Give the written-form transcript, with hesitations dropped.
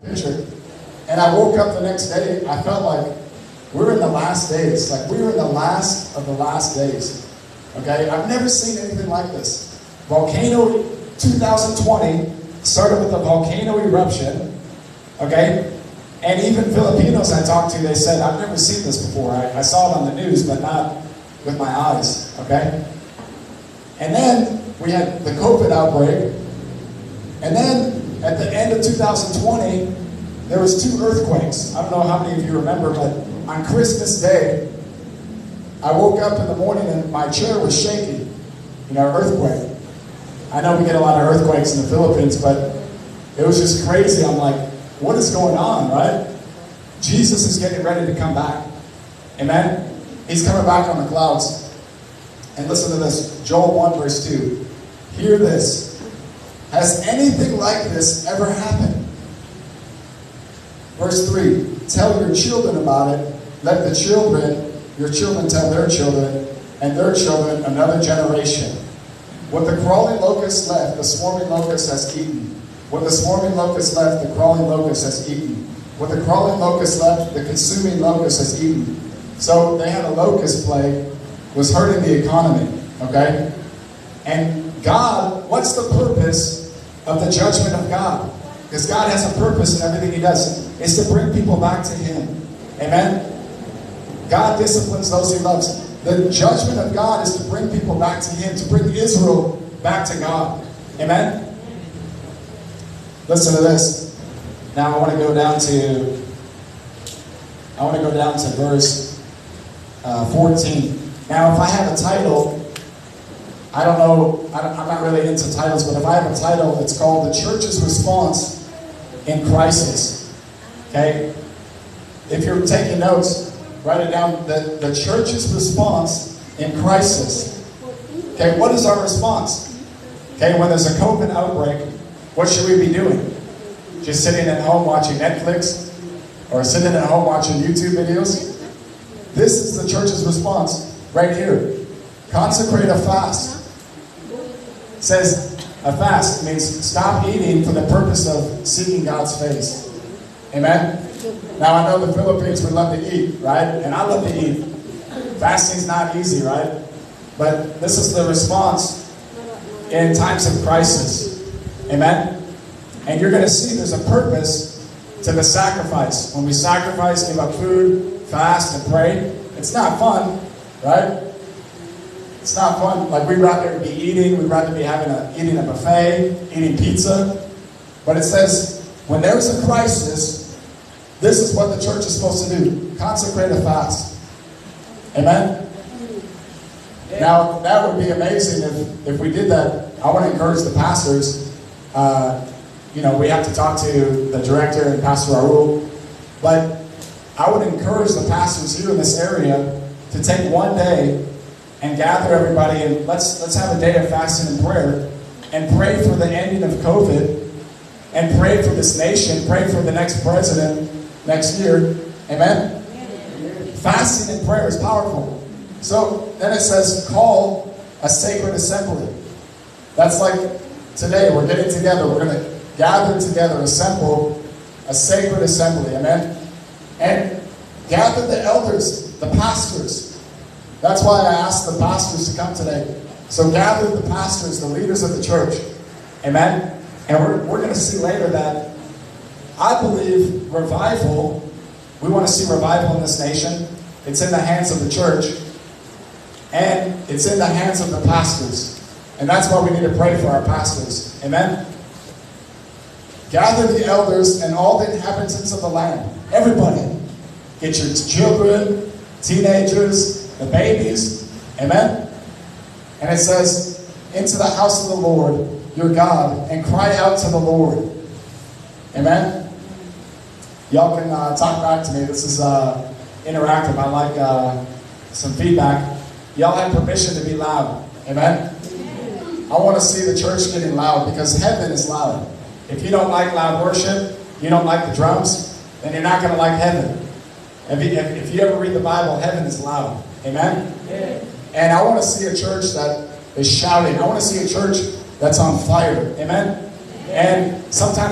picture. And I woke up the next day, I felt like we're in the last days. Like we were in the last of the last days. Okay? I've never seen anything like this. Volcano 2020 started with a volcano eruption. Okay? And even Filipinos I talked to, they said, I've never seen this before. I saw it on the news, but not with my eyes. Okay? And then we had the COVID outbreak. And then at the end of 2020, there was 2 earthquakes. I don't know how many of you remember, but on Christmas Day, I woke up in the morning and my chair was shaking. You know, earthquake. I know we get a lot of earthquakes in the Philippines, but it was just crazy. I'm like, what is going on, right? Jesus is getting ready to come back. Amen? He's coming back on the clouds. And listen to this, Joel 1 verse 2. Hear this. Has anything like this ever happened? Verse 3. Tell your children about it. Let the children, your children tell their children, and their children another generation. What the crawling locust left, the swarming locust has eaten. What the swarming locust left, the crawling locust has eaten. What the crawling locust left, the consuming locust has eaten. So they had a locust plague, was hurting the economy, okay? And God, what's the purpose of the judgment of God? Because God has a purpose in everything He does. It's to bring people back to Him. Amen? God disciplines those He loves. The judgment of God is to bring people back to Him, to bring Israel back to God. Amen? Listen to this. Now I want to go down to verse 14. Now if I have a title, I don't know, I'm not really into titles, but if I have a title, it's called The Church's Response in Crisis. Okay? If you're taking notes, write it down. The church's response in crisis. Okay, what is our response? Okay, when there's a COVID outbreak, what should we be doing? Just sitting at home watching Netflix? Or sitting at home watching YouTube videos? This is the church's response right here. Consecrate a fast. It says a fast means stop eating for the purpose of seeking God's face. Amen? Now I know the Philippines would love to eat, right? And I love to eat. Fasting's not easy, right? But this is the response in times of crisis. Amen? And you're going to see there's a purpose to the sacrifice. When we sacrifice, give up food, fast, and pray, it's not fun, right? It's not fun. Like we'd rather be eating, we'd rather be eating a buffet, eating pizza. But it says, when there's a crisis, this is what the church is supposed to do. Consecrate a fast. Amen? Now, that would be amazing if we did that. I want to encourage the pastors. We have to talk to the director and Pastor Raul. But I would encourage the pastors here in this area to take one day and gather everybody and let's have a day of fasting and prayer and pray for the ending of COVID and pray for this nation, pray for the next president next year. Amen? Fasting and prayer is powerful. So then it says, call a sacred assembly. That's like today, we're getting together, we're going to gather together, assemble a sacred assembly. Amen? And gather the elders, the pastors. That's why I asked the pastors to come today. So gather the pastors, the leaders of the church. Amen? And we're going to see later that I believe revival, we want to see revival in this nation. It's in the hands of the church. And it's in the hands of the pastors. And that's why we need to pray for our pastors. Amen? Gather the elders and all the inhabitants of the land. Everybody. Get your children, teenagers, the babies. Amen? And it says, into the house of the Lord, your God, and cry out to the Lord. Amen? Y'all can talk back to me. This is interactive. I like some feedback. Y'all have permission to be loud. Amen? I want to see the church getting loud because heaven is loud. If you don't like loud worship, you don't like the drums, then you're not going to like heaven. If you ever read the Bible, heaven is loud. Amen? And I want to see a church that is shouting. I want to see a church that's on fire. Amen? And sometimes